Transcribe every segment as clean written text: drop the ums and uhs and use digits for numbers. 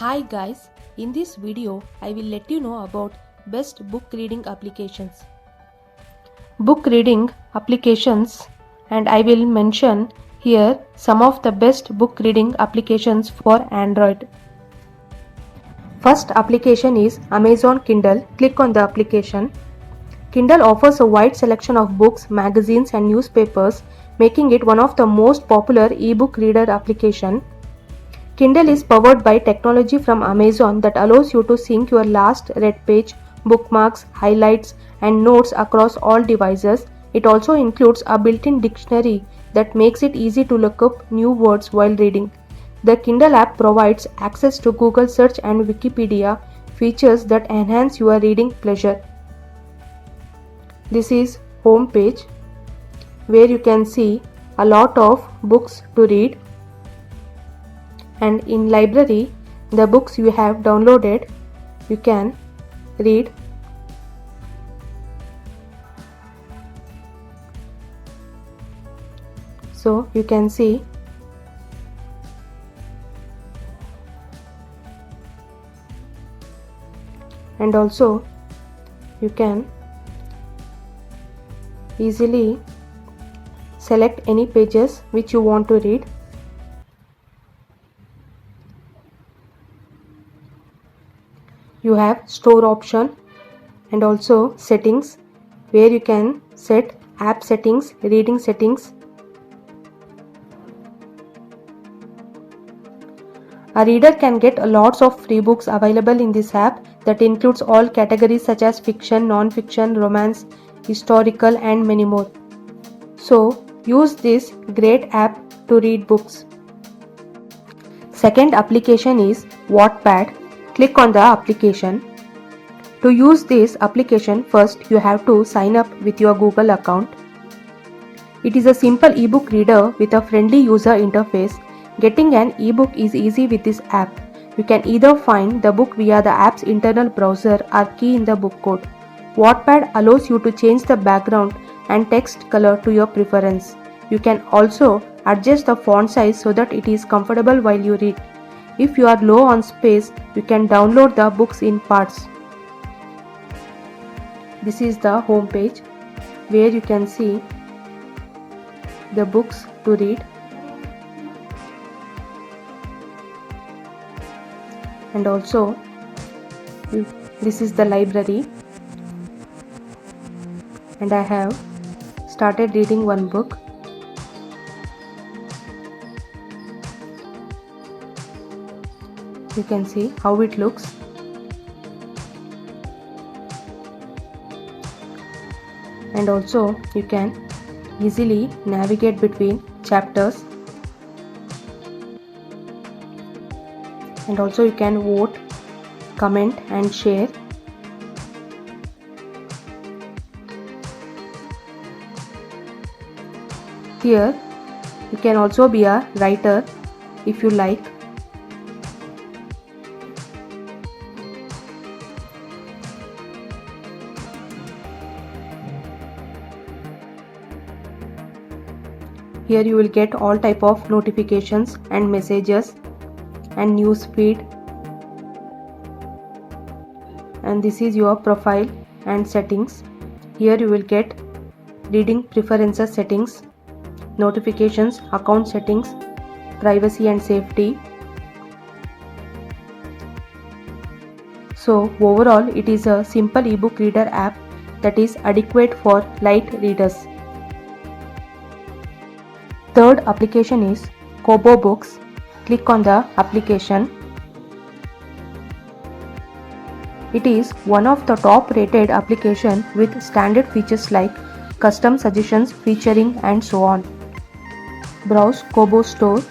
Hi guys, in this video I will let you know about best book reading applications. Book reading applications, and I will mention here some of the best book reading applications for Android. First application is Amazon Kindle. Click on the application. Kindle offers a wide selection of books, magazines and newspapers, making it one of the most popular ebook reader application. Kindle is powered by technology from Amazon that allows you to sync your last read page, bookmarks, highlights, and notes across all devices. It also includes a built-in dictionary that makes it easy to look up new words while reading. The Kindle app provides access to Google Search and Wikipedia, features that enhance your reading pleasure. This is home page where you can see a lot of books to read. And in library, the books you have downloaded, you can read. So you can see and also you can easily select any pages which you want to read. You have store option and also settings where you can set app settings, reading settings. A reader can get lots of free books available in this app that includes all categories such as fiction, non-fiction, romance, historical and many more. So use this great app to read books. Second application is Wattpad. Click on the application. To use this application, first you have to sign up with your Google account. It is a simple ebook reader with a friendly user interface. Getting an ebook is easy with this app. You can either find the book via the app's internal browser or key in the book code. Wattpad allows you to change the background and text color to your preference. You can also adjust the font size so that it is comfortable while you read. If you are low on space, you can download the books in parts. This is the home page where you can see the books to read. And also this is the library, and I have started reading one book. You can see how it looks. And also you can easily navigate between chapters. And also you can vote, comment and share. Here you can also be a writer if you like. Here you will get all type of notifications and messages and news feed. And this is your profile and settings. Here you will get reading preferences settings, notifications, account settings, privacy and safety. So overall it is a simple ebook reader app that is adequate for light readers. Third application is Kobo Books. Click on the application. It is one of the top rated application with standard features like custom suggestions, featuring and so on. Browse Kobo store.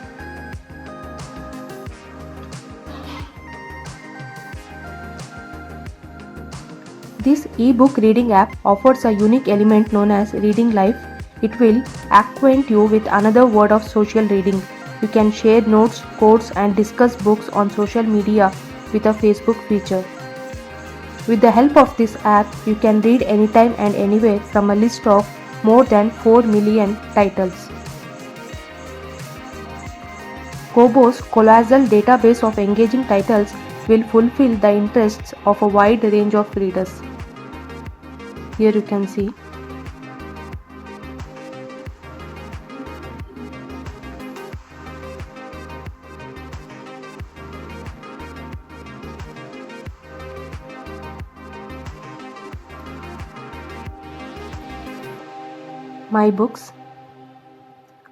This ebook reading app offers a unique element known as Reading Life. It will acquaint you with another word of social reading. You can share notes, quotes and discuss books on social media with a Facebook feature. With the help of this app, you can read anytime and anywhere from a list of more than 4 million titles. Kobo's colossal database of engaging titles will fulfill the interests of a wide range of readers. Here you can see. My books.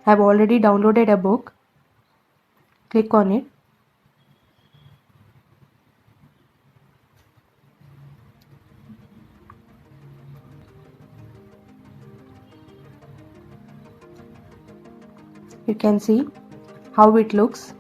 I have already downloaded a book. Click on it. You can see how it looks.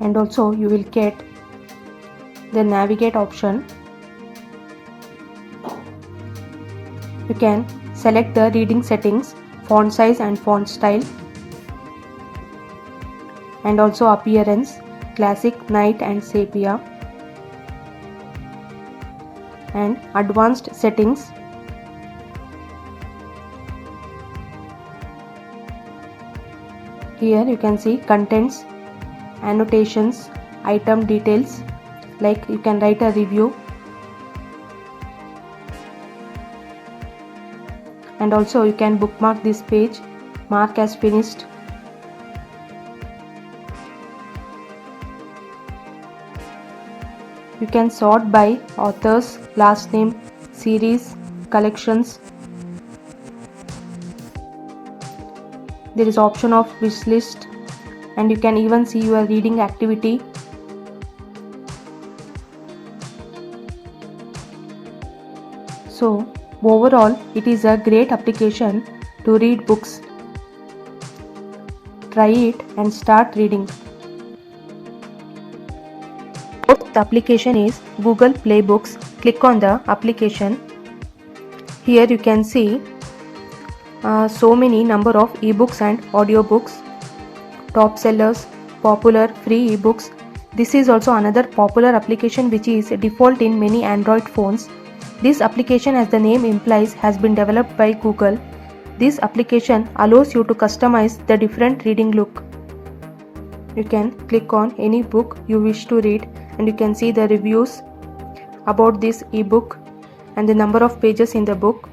And also you will get the navigate option. You can select the reading settings, font size and font style, and also appearance, classic, night and sepia, and advanced settings. Here you can see contents, annotations, item details, like you can write a review, and also you can bookmark this page, mark as finished. You can sort by authors, last name, series, collections. There is option of wish list, and you can even see your reading activity. So overall, it is a great application to read books. Try it and start reading. The application is Google Play Books. Click on the application. Here you can see so many number of ebooks and audiobooks, top sellers, popular free ebooks. This is also another popular application which is default in many Android phones. This application, as the name implies, has been developed by Google. This application allows you to customize the different reading look. You can click on any book you wish to read, and you can see the reviews about this ebook and the number of pages in the book.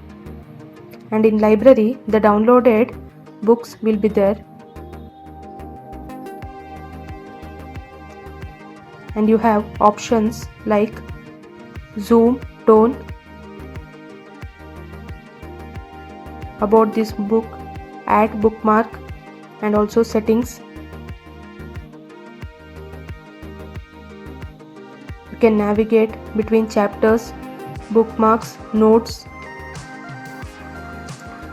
And in library, the downloaded books will be there. And you have options like zoom, tone, about this book, add bookmark, and also settings. You can navigate between chapters, bookmarks, notes.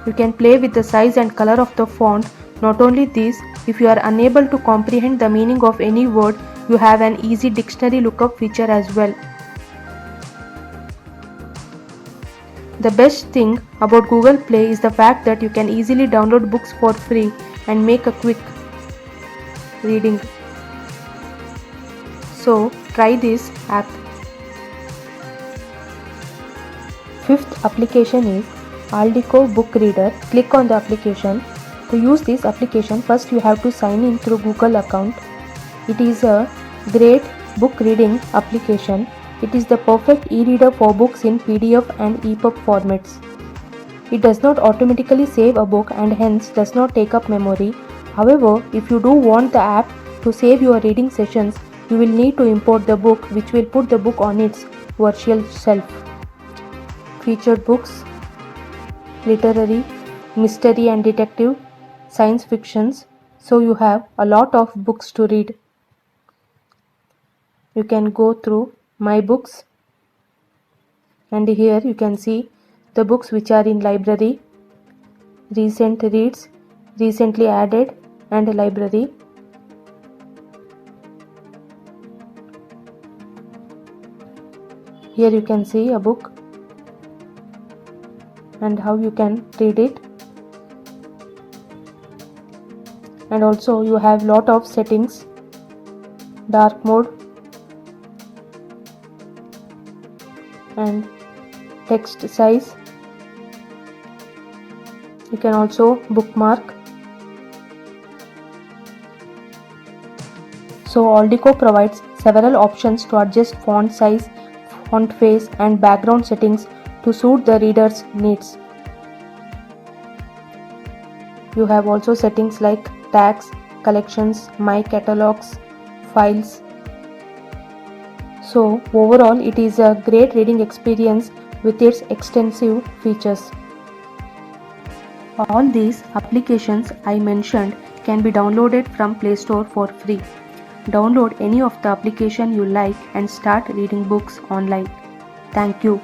You can play with the size and color of the font. Not only this, if you are unable to comprehend the meaning of any word, you have an easy dictionary lookup feature as well. The best thing about Google Play is the fact that you can easily download books for free and make a quick reading. So try this app. Fifth application is Aldico Book Reader. Click on the application. To use this application, first you have to sign in through Google account. It is a great book reading application. It is the perfect e-reader for books in PDF and EPUB formats. It does not automatically save a book and hence does not take up memory. However, if you do want the app to save your reading sessions, you will need to import the book, which will put the book on its virtual shelf. Featured books, literary, mystery and detective, science fictions. So you have a lot of books to read. You can go through My Books, and here you can see the books which are in library, recent reads, recently added, and library. Here you can see a book and how you can read it. and also you have lot of settings, dark mode and text size. You can also bookmark. So Aldico provides several options to adjust font size, font face and background settings to suit the reader's needs. You have also settings like tags, collections, my catalogs, files. So overall it is a great reading experience with its extensive features. All these applications I mentioned can be downloaded from Play Store for free. Download any of the application you like and start reading books online. Thank you.